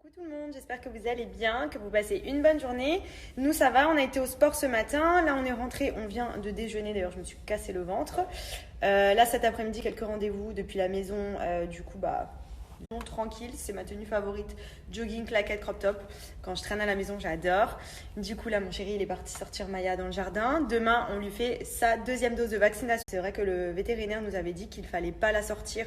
Coucou tout le monde, j'espère que vous allez bien, que vous passez une bonne journée. Nous ça va, on a été au sport ce matin, là on est rentré, on vient de déjeuner, d'ailleurs je me suis cassé le ventre. Là cet après-midi quelques rendez-vous depuis la maison, du coup tranquille, c'est ma tenue favorite, jogging, claquette, crop top. Quand je traîne à la maison, j'adore. Du coup, là, mon chéri, il est parti sortir Maya dans le jardin. Demain, on lui fait sa deuxième dose de vaccination. C'est vrai que le vétérinaire nous avait dit qu'il fallait pas la sortir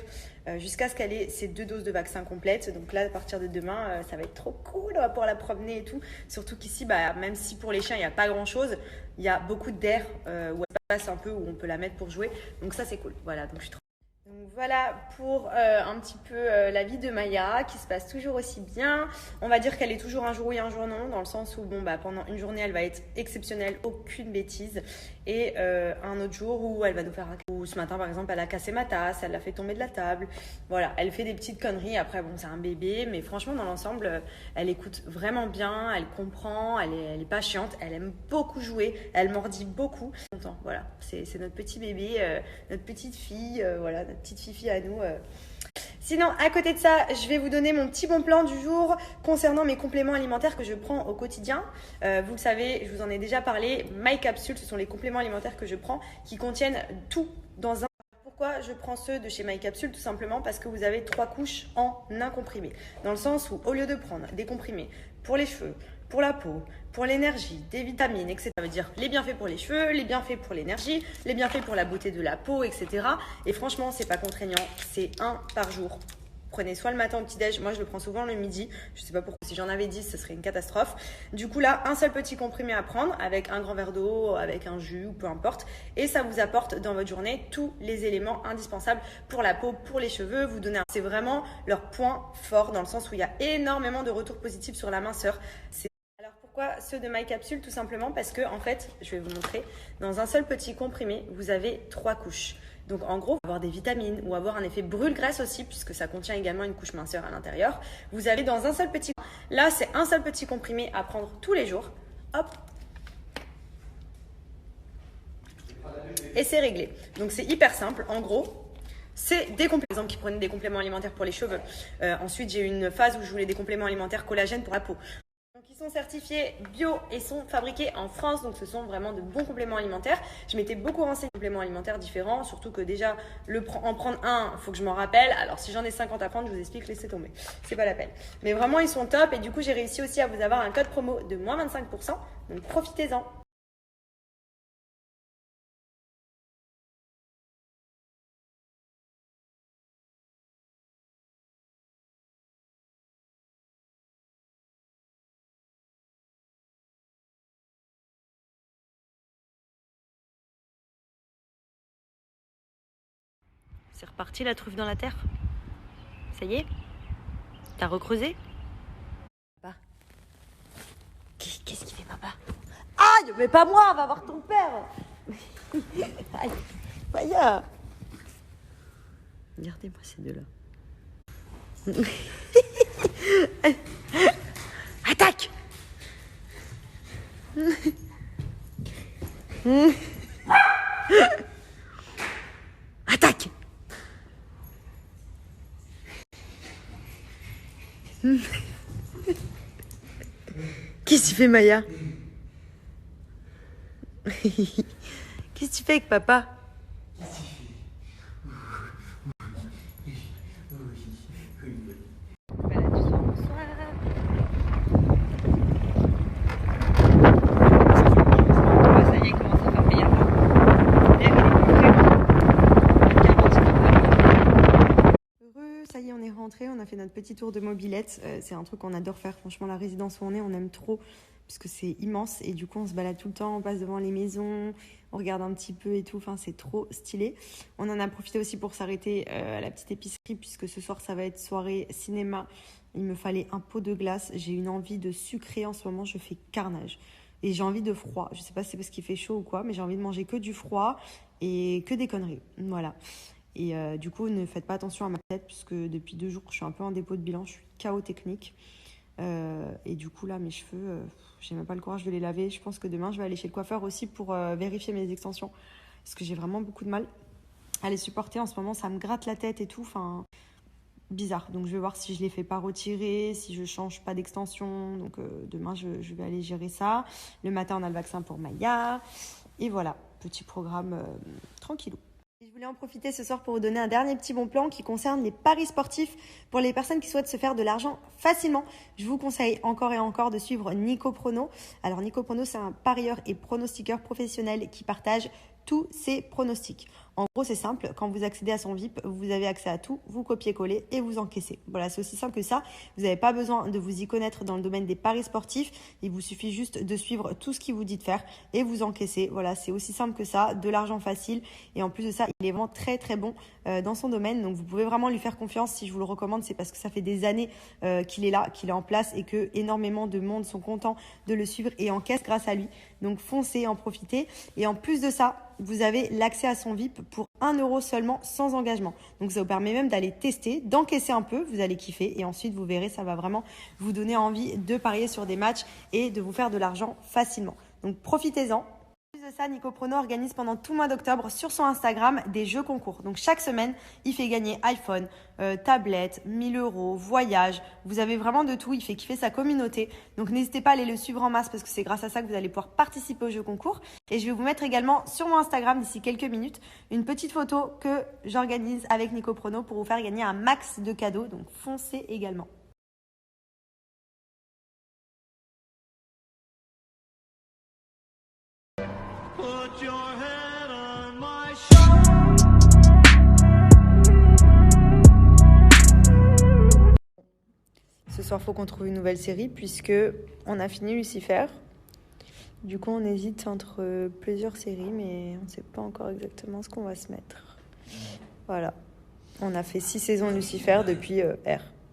jusqu'à ce qu'elle ait ses 2 doses de vaccin complètes. Donc là, à partir de demain, ça va être trop cool, on va pouvoir la promener et tout. Surtout qu'ici, même si pour les chiens, il n'y a pas grand-chose, il y a beaucoup d'air où elle passe un peu, où on peut la mettre pour jouer. Donc ça, c'est cool. Voilà, donc je suis trop... Donc voilà pour un petit peu la vie de Maya qui se passe toujours aussi bien. On va dire qu'elle est toujours un jour oui, un jour non, dans le sens où pendant une journée elle va être exceptionnelle, aucune bêtise, et un autre jour où elle va nous faire un... Ou ce matin par exemple elle a cassé ma tasse, elle l'a fait tomber de la table. Voilà, elle fait des petites conneries. Après c'est un bébé, mais franchement dans l'ensemble elle écoute vraiment bien, elle comprend, elle est pas chiante, elle aime beaucoup jouer, elle mordit beaucoup. Voilà, c'est notre petit bébé, notre petite fille, voilà, notre petite fifi à nous. Sinon, à côté de ça, je vais vous donner mon petit bon plan du jour concernant mes compléments alimentaires que je prends au quotidien. Vous le savez, je vous en ai déjà parlé. My Capsule, ce sont les compléments alimentaires que je prends qui contiennent tout dans un... Pourquoi je prends ceux de chez My Capsule? Tout simplement parce que vous avez 3 couches en un comprimé. Dans le sens où, au lieu de prendre des comprimés pour les cheveux, pour la peau, pour l'énergie, des vitamines, etc. Ça veut dire les bienfaits pour les cheveux, les bienfaits pour l'énergie, les bienfaits pour la beauté de la peau, etc. Et franchement, c'est pas contraignant, c'est un par jour. Prenez soit le matin au petit-déj, moi je le prends souvent le midi, je sais pas pourquoi, si j'en avais 10, ce serait une catastrophe. Du coup là, un seul petit comprimé à prendre avec un grand verre d'eau, avec un jus ou peu importe, et ça vous apporte dans votre journée tous les éléments indispensables pour la peau, pour les cheveux, vous donnez c'est vraiment leur point fort dans le sens où il y a énormément de retours positifs sur la minceur. Pourquoi ceux de My Capsule? Tout simplement parce que, en fait, je vais vous montrer, dans un seul petit comprimé, vous avez 3 couches. Donc en gros, avoir des vitamines ou avoir un effet brûle-graisse aussi, puisque ça contient également une couche minceur à l'intérieur. Vous avez dans un seul petit... Là, c'est un seul petit comprimé à prendre tous les jours. Hop. Et c'est réglé. Donc c'est hyper simple. En gros, c'est des compléments. Par exemple, qui prenaient des compléments alimentaires pour les cheveux. Ensuite, j'ai eu une phase où je voulais des compléments alimentaires collagène pour la peau. Ils sont certifiés bio et sont fabriqués en France, donc ce sont vraiment de bons compléments alimentaires. Je m'étais beaucoup renseignée sur des compléments alimentaires différents, surtout que déjà, en prendre un, il faut que je m'en rappelle. Alors si j'en ai 50 à prendre, je vous explique, laissez tomber. C'est pas la peine. Mais vraiment, ils sont top et du coup, j'ai réussi aussi à vous avoir un code promo de moins 25%, donc profitez-en. C'est reparti la truffe dans la terre. Ça y est? T'as recreusé? Papa. Qu'est-ce qu'il fait, papa? Aïe, mais pas moi, va voir ton père. Aïe, Maya. Regardez-moi ces deux-là. Attaque. Attaque. Qu'est-ce que tu fais, Maya? Qu'est-ce que tu fais avec papa? Ça y est, on est rentré, on a fait notre petit tour de mobilette. C'est un truc qu'on adore faire, franchement, la résidence où on aime trop, parce que c'est immense. Et du coup, on se balade tout le temps, on passe devant les maisons, on regarde un petit peu et tout. Enfin, c'est trop stylé. On en a profité aussi pour s'arrêter à la petite épicerie, puisque ce soir, ça va être soirée cinéma. Il me fallait un pot de glace. J'ai une envie de sucré en ce moment, je fais carnage. Et j'ai envie de froid. Je sais pas si c'est parce qu'il fait chaud ou quoi, mais j'ai envie de manger que du froid et que des conneries. Voilà. Et du coup, ne faites pas attention à ma tête, puisque depuis 2 jours, je suis un peu en dépôt de bilan, je suis KO technique. Et du coup, là, mes cheveux, j'ai même pas le courage de les laver. Je pense que demain, je vais aller chez le coiffeur aussi pour vérifier mes extensions, parce que j'ai vraiment beaucoup de mal à les supporter. En ce moment, ça me gratte la tête et tout. Enfin, bizarre. Donc je vais voir si je les fais pas retirer, si je change pas d'extension. Donc demain, je vais aller gérer ça. Le matin, on a le vaccin pour Maya. Et voilà, petit programme tranquillou. Je voulais en profiter ce soir pour vous donner un dernier petit bon plan qui concerne les paris sportifs pour les personnes qui souhaitent se faire de l'argent facilement. Je vous conseille encore et encore de suivre Nico Prono. Alors Nico Prono, c'est un parieur et pronostiqueur professionnel qui partage tous ses pronostics. En gros, c'est simple, quand vous accédez à son VIP, vous avez accès à tout, vous copiez-collez et vous encaissez. Voilà, c'est aussi simple que ça. Vous n'avez pas besoin de vous y connaître dans le domaine des paris sportifs. Il vous suffit juste de suivre tout ce qu'il vous dit de faire et vous encaissez. Voilà, c'est aussi simple que ça, de l'argent facile. Et en plus de ça, il est vraiment très très bon dans son domaine. Donc vous pouvez vraiment lui faire confiance. Si je vous le recommande, c'est parce que ça fait des années qu'il est là, qu'il est en place et que énormément de monde sont contents de le suivre et encaissent grâce à lui. Donc foncez, en profitez. Et en plus de ça, vous avez l'accès à son VIP pour 1 € seulement sans engagement. Donc ça vous permet même d'aller tester, d'encaisser un peu, vous allez kiffer et ensuite vous verrez, ça va vraiment vous donner envie de parier sur des matchs et de vous faire de l'argent facilement. Donc profitez-en. En plus de ça, Nico Prono organise pendant tout le mois d'octobre sur son Instagram des jeux concours. Donc chaque semaine, il fait gagner iPhone, tablette, 1000 €, voyage. Vous avez vraiment de tout. Il fait kiffer sa communauté. Donc n'hésitez pas à aller le suivre en masse parce que c'est grâce à ça que vous allez pouvoir participer aux jeux concours. Et je vais vous mettre également sur mon Instagram d'ici quelques minutes une petite photo que j'organise avec Nico Prono pour vous faire gagner un max de cadeaux. Donc foncez également. Put your head on my Ce soir, il faut qu'on trouve une nouvelle série puisque on a fini Lucifer. Du coup, on hésite entre plusieurs séries, mais on ne sait pas encore exactement ce qu'on va se mettre. Voilà. On a fait 6 saisons Lucifer depuis R.